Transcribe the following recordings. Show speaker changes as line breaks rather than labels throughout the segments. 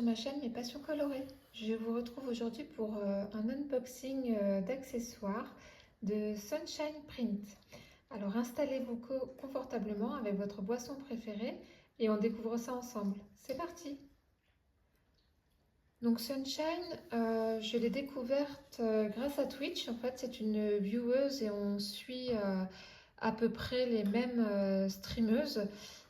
ma chaîne Mes Passions Colorées. Je vous retrouve aujourd'hui pour un unboxing d'accessoires de Sunshine Print. Alors installez-vous confortablement avec votre boisson préférée et on découvre ça ensemble. C'est parti! Donc Sunshine, je l'ai découverte grâce à Twitch. En fait, c'est une vieweuse et on suit à peu près les mêmes streameuses.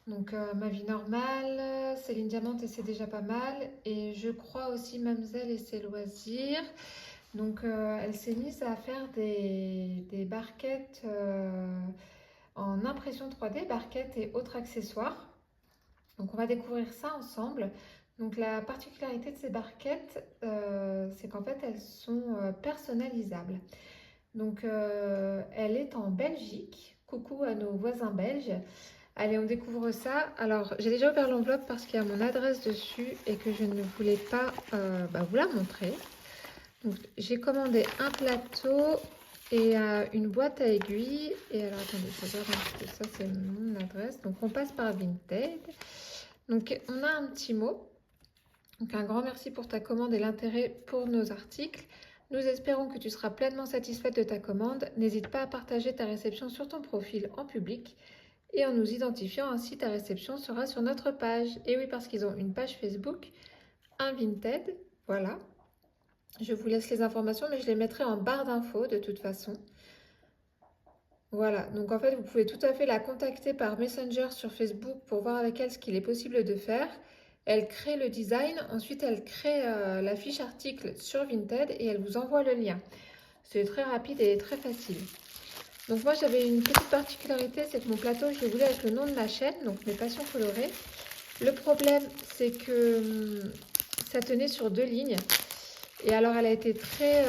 Donc Ma Vie Normale, Céline Diamant et c'est déjà pas mal. Et je crois aussi Mamzelle et ses loisirs. Donc elle s'est mise à faire des barquettes en impression 3D, barquettes et autres accessoires. Donc on va découvrir ça ensemble. Donc la particularité de ces barquettes, c'est qu'en fait elles sont personnalisables. Donc elle est en Belgique. Coucou à nos voisins belges. Allez, on découvre ça. Alors j'ai déjà ouvert l'enveloppe parce qu'il y a mon adresse dessus et que je ne voulais pas vous la montrer. Donc j'ai commandé un plateau et une boîte à aiguilles. Et alors attendez, je regarde un petit peu ça, c'est mon adresse. Donc on passe par Vinted. Donc on a un petit mot. Donc un grand merci pour ta commande et l'intérêt pour nos articles. Nous espérons que tu seras pleinement satisfaite de ta commande. N'hésite pas à partager ta réception sur ton profil en public et en nous identifiant ainsi ta réception sera sur notre page. Et oui, parce qu'ils ont une page Facebook, un Vinted, voilà. Je vous laisse les informations, mais je les mettrai en barre d'infos de toute façon. Voilà, donc en fait, vous pouvez tout à fait la contacter par Messenger sur Facebook pour voir avec elle ce qu'il est possible de faire. Elle crée le design, ensuite elle crée la fiche article sur Vinted et elle vous envoie le lien. C'est très rapide et très facile. Donc moi j'avais une petite particularité, c'est que mon plateau je le voulais avec le nom de ma chaîne, donc Mes Passions Colorées. Le problème c'est que ça tenait sur 2 lignes. Et alors elle a été très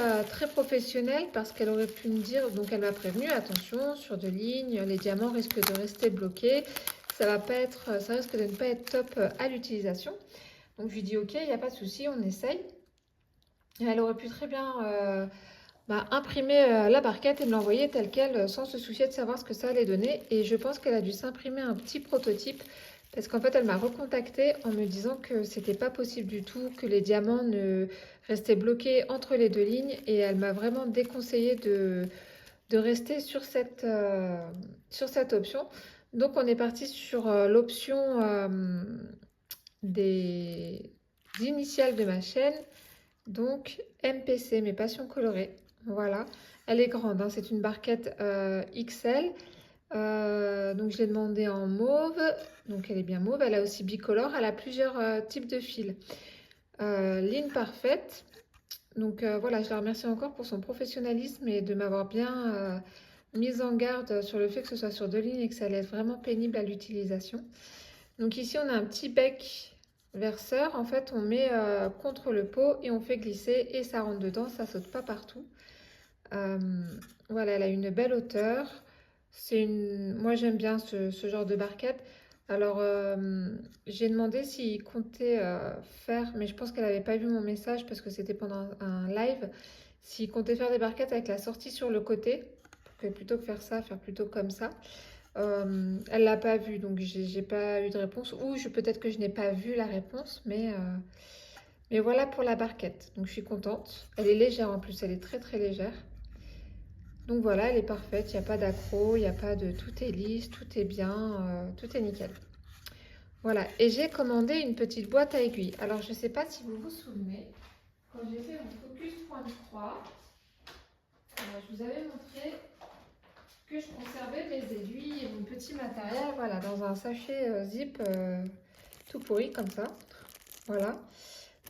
professionnelle parce qu'elle aurait pu me dire, donc elle m'a prévenu, attention, sur 2 lignes, les diamants risquent de rester bloqués, ça risque de ne pas être top à l'utilisation. Donc je lui dis ok, il n'y a pas de souci, on essaye. Et elle aurait pu très bien imprimer la barquette et me l'envoyer telle quelle sans se soucier de savoir ce que ça allait donner. Et je pense qu'elle a dû s'imprimer un petit prototype parce qu'en fait elle m'a recontactée en me disant que c'était pas possible du tout, que les diamants ne restaient bloqués entre les 2 lignes et elle m'a vraiment déconseillé de rester sur cette option. Donc on est parti sur l'option des initiales de ma chaîne, donc MPC, Mes Passions Colorées. Voilà, elle est grande, hein, c'est une barquette XL. Donc je l'ai demandé en mauve, donc elle est bien mauve. Elle a aussi bicolore, elle a plusieurs types de fils. Ligne parfaite. Donc voilà, je la remercie encore pour son professionnalisme et de m'avoir bien mise en garde sur le fait que ce soit sur 2 lignes et que ça allait être vraiment pénible à l'utilisation. Donc ici on a un petit bec verseur. En fait on met contre le pot et on fait glisser et ça rentre dedans, ça saute pas partout. Voilà, elle a une belle hauteur. Moi j'aime bien ce genre de barquette. Alors j'ai demandé s'il comptait faire, mais je pense qu'elle n'avait pas vu mon message parce que c'était pendant un live, s'il comptait faire des barquettes avec la sortie sur le côté, que plutôt que faire ça, faire plutôt comme ça. Elle l'a pas vu, donc j'ai pas eu de réponse. Ou peut-être que je n'ai pas vu la réponse, mais voilà pour la barquette. Donc je suis contente. Elle est légère en plus, elle est très légère. Donc voilà, elle est parfaite, il n'y a pas d'accro, il n'y a pas de... Tout est lisse, tout est bien, tout est nickel. Voilà, et j'ai commandé une petite boîte à aiguilles. Alors je ne sais pas si vous vous souvenez, quand j'ai fait mon focus point de croix, je vous avais montré que je conservais mes aiguilles et mon petit matériel, voilà, dans un sachet zip tout pourri comme ça. Voilà.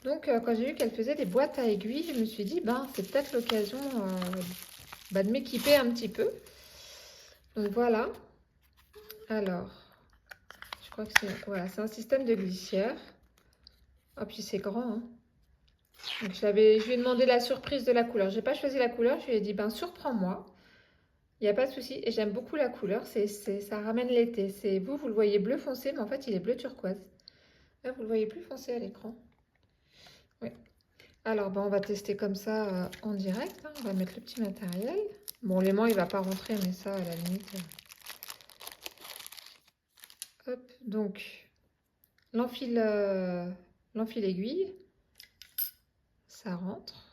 Donc quand j'ai vu qu'elle faisait des boîtes à aiguilles, je me suis dit, c'est peut-être l'occasion de m'équiper un petit peu. Donc voilà. Alors, je crois que c'est un système de glissière. Ah, puis c'est grand, hein. Donc je lui ai demandé la surprise de la couleur. J'ai pas choisi la couleur, je lui ai dit surprends-moi. Il n'y a pas de souci. Et j'aime beaucoup la couleur, ça ramène l'été. Vous le voyez bleu foncé, mais en fait il est bleu turquoise. Là, vous le voyez plus foncé à l'écran. Oui. Alors on va tester comme ça en direct, hein. On va mettre le petit matériel. Bon, l'aimant il va pas rentrer, mais ça à la limite. Hop, donc l'enfile aiguille. ça rentre.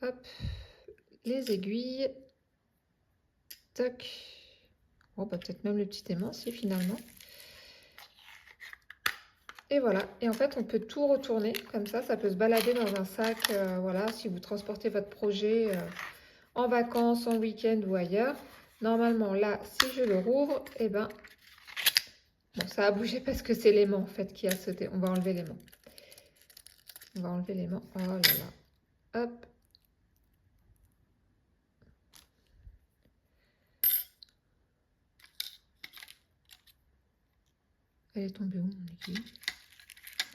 Hop, les aiguilles. Tac. Bon, bah, peut-être même le petit aimant, si finalement. Et voilà. Et en fait, on peut tout retourner comme ça peut se balader dans un sac. Voilà, si vous transportez votre projet en vacances, en week-end ou ailleurs. Normalement, là, si je le rouvre, eh ben, bon, ça a bougé parce que c'est l'aimant en fait qui a sauté. On va enlever l'aimant. On va enlever l'aimant. Oh là là. Hop. Elle est tombée où, mon aiguille?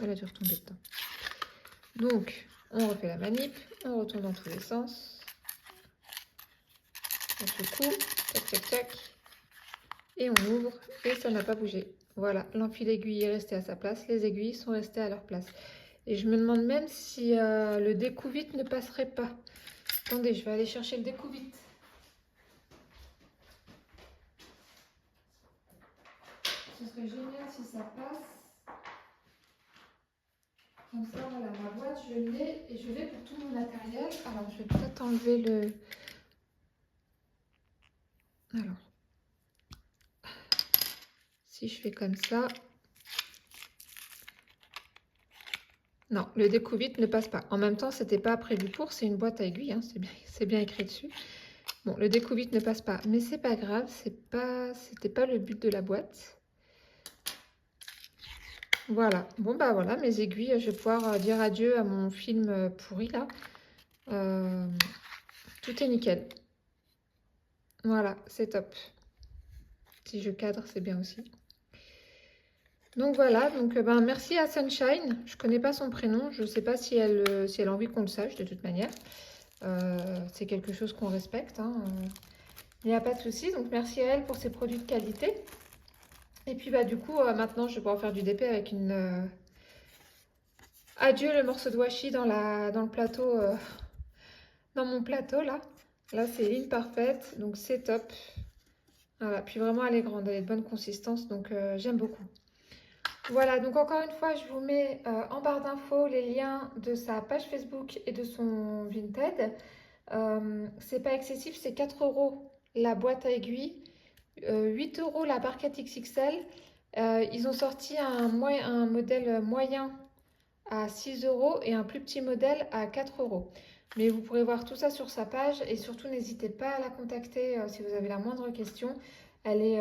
Elle a dû retomber dedans. Donc, on refait la manip. On retourne dans tous les sens. On secoue. Tac, tac, tac. Et on ouvre. Et ça n'a pas bougé. Voilà, l'enfil aiguille est resté à sa place. Les aiguilles sont restées à leur place. Et je me demande même si le découvite ne passerait pas. Attendez, je vais aller chercher le découvite. Ce serait génial si ça passe. Comme ça, voilà, ma boîte, je l'ai et je l'ai pour tout mon matériel. Alors, je vais peut-être enlever le... Alors, si je fais comme ça... Non, le découvite ne passe pas. En même temps, c'était pas prévu pour, c'est une boîte à aiguilles, hein, c'est bien écrit dessus. Bon, le découvite ne passe pas, mais c'est pas grave, c'était pas le but de la boîte. Voilà, bon bah voilà, mes aiguilles, je vais pouvoir dire adieu à mon film pourri là. Tout est nickel. Voilà, c'est top. Si je cadre, c'est bien aussi. Donc voilà, donc ben, merci à Sunshine. Je connais pas son prénom, je sais pas si elle a envie qu'on le sache de toute manière. C'est quelque chose qu'on respecte, hein. Il n'y a pas de souci, donc merci à elle pour ses produits de qualité. Et puis bah du coup, maintenant je vais pouvoir faire du DP avec une... Adieu le morceau de washi dans le plateau, dans mon plateau là. Là c'est ligne parfaite, donc c'est top. Voilà, puis vraiment elle est grande, elle est de bonne consistance, donc j'aime beaucoup. Voilà, donc encore une fois, je vous mets en barre d'infos les liens de sa page Facebook et de son Vinted. C'est pas excessif, c'est 4 € la boîte à aiguilles, 8 € la barquette XXL. Ils ont sorti un modèle moyen à 6 € et un plus petit modèle à 4 €. Mais vous pourrez voir tout ça sur sa page et surtout n'hésitez pas à la contacter si vous avez la moindre question. Elle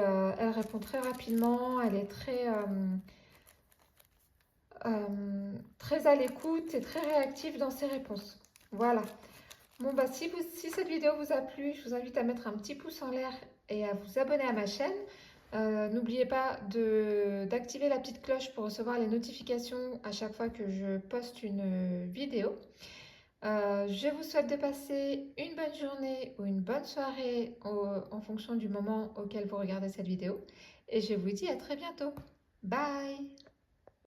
répond très rapidement, elle est très à l'écoute et très réactive dans ses réponses. Voilà. Bon bah si cette vidéo vous a plu, je vous invite à mettre un petit pouce en l'air et à vous abonner à ma chaîne. N'oubliez pas d'activer la petite cloche pour recevoir les notifications à chaque fois que je poste une vidéo. Je vous souhaite de passer une bonne journée ou une bonne soirée en fonction du moment auquel vous regardez cette vidéo. Et je vous dis à très bientôt. Bye!